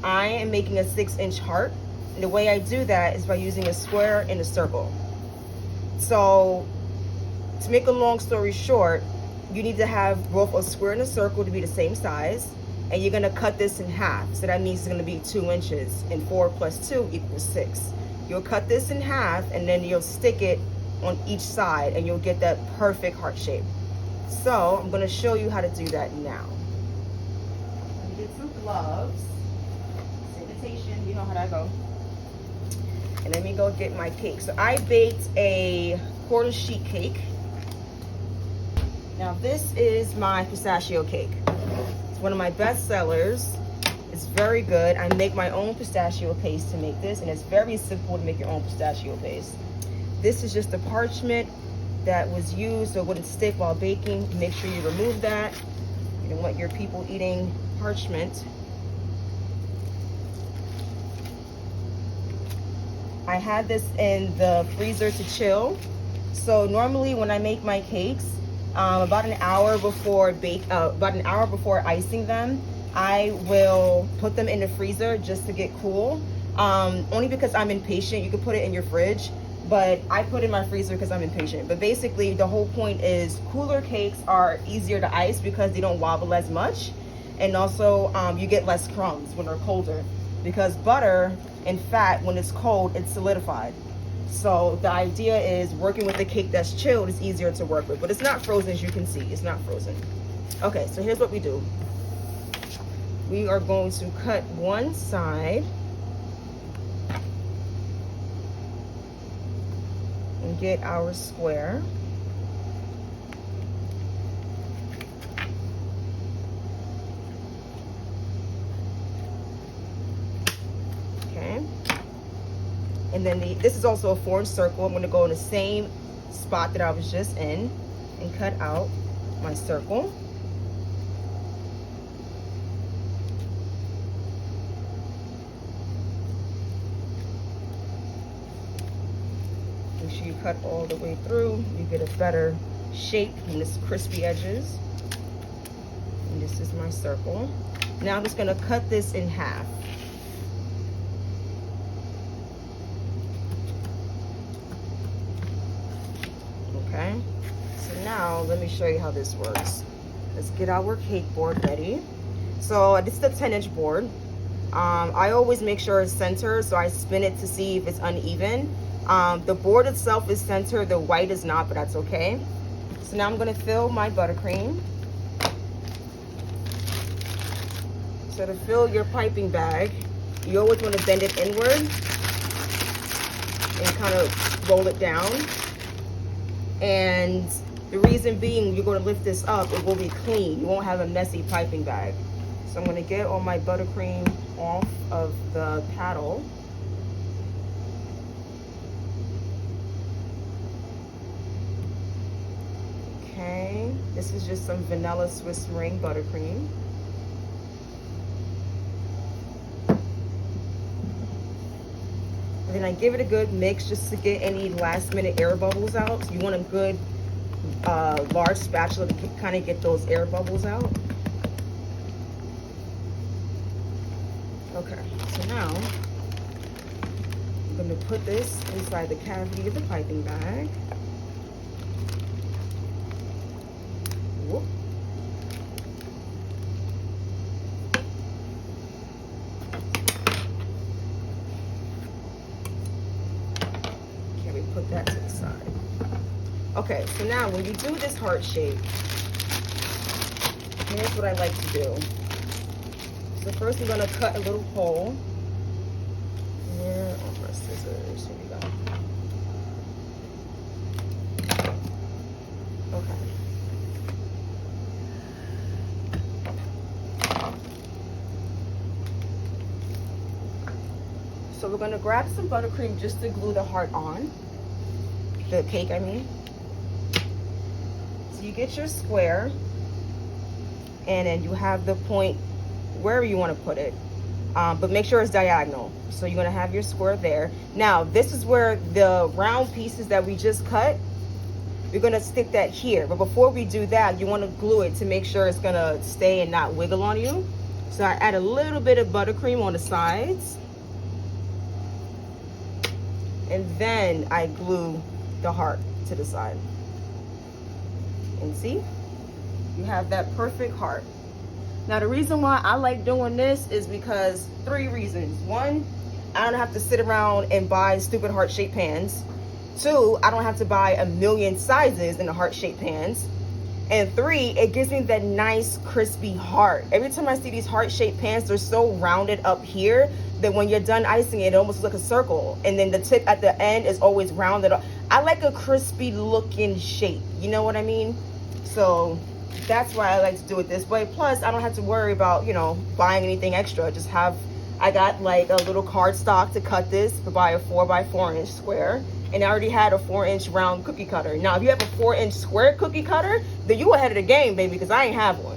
I am making a 6-inch heart. And the way I do that is by using a square and a circle. So to make a long story short, you need to have both a square and a circle to be the same size. And you're gonna cut this in half. So that means it's gonna be 2 inches, and 4 plus 2 equals 6. You'll cut this in half and then you'll stick it on each side and you'll get that perfect heart shape. So I'm gonna show you how to do that now. Let me get some gloves, sanitation, you know how that go. And let me go get my cake. So I baked a quarter sheet cake. Now this is my pistachio cake. It's one of my best sellers. It's very good. I make my own pistachio paste to make this, and it's very simple to make your own pistachio paste. This is just the parchment that was used so it wouldn't stick while baking. Make sure you remove that. You don't want your people eating parchment. I had this in the freezer to chill. So normally when I make my cakes, about an hour before icing them, I will put them in the freezer just to get cool. Only because I'm impatient. You can put it in your fridge, but I put it in my freezer because I'm impatient. But basically the whole point is cooler cakes are easier to ice because they don't wobble as much. And also you get less crumbs when they're colder, because butter and fat, when it's cold, it's solidified. So the idea is working with a cake that's chilled is easier to work with, but it's not frozen, as you can see. It's not frozen. Okay, so here's what we do. We are going to cut one side and get our square. Okay. And then this is also a 4-inch circle. I'm going to go in the same spot that I was just in and cut out my circle. Make sure you cut all the way through. You get a better shape from this crispy edges. And this is my circle. Now I'm just going to cut this in half. Okay, so now let me show you how this works. Let's get our cake board ready. So this is the 10-inch board. I always make sure it's centered, so I spin it to see if it's uneven. The board itself is centered, the white is not, but that's okay. So now I'm gonna fill my buttercream. So to fill your piping bag, you always want to bend it inward and kind of roll it down. And the reason being, you're going to lift this up, it will be clean. You won't have a messy piping bag. So I'm going to get all my buttercream off of the paddle. Okay, this is just some vanilla Swiss meringue buttercream. And then I give it a good mix just to get any last minute air bubbles out. So you want a good large spatula to kind of get those air bubbles out. Okay, so now I'm going to put this inside the cavity of the piping bag. Whoop. Put that to the side. Okay, so now when you do this heart shape, here's what I like to do. So first I'm going to cut a little hole. Here on my scissors. Here we go. Okay. So we're going to grab some buttercream just to glue the heart on. The cake, I mean. So you get your square, and then you have the point wherever you want to put it, but make sure it's diagonal. So you're going to have your square there. Now this is where the round pieces that we just cut, we're going to stick that here. But before we do that, you want to glue it to make sure it's going to stay and not wiggle on you. So I add a little bit of buttercream on the sides. And then I glue the heart to the side. And see, you have that perfect heart. Now the reason why I like doing this is because 3 reasons. 1, I don't have to sit around and buy stupid heart-shaped pans. 2, I don't have to buy a million sizes in the heart-shaped pans. And 3, it gives me that nice crispy heart. Every time I see these heart-shaped pans, they're so rounded up here that when you're done icing it, it almost looks like a circle. And then the tip at the end is always rounded up. I like a crispy looking shape. You know what I mean? So that's why I like to do it this way. Plus, I don't have to worry about, you know, buying anything extra. I got like a little cardstock to cut this to buy a 4x4 square. And I already had a 4-inch round cookie cutter. Now, if you have a 4-inch square cookie cutter, then you ahead of the game, baby, because I ain't have one.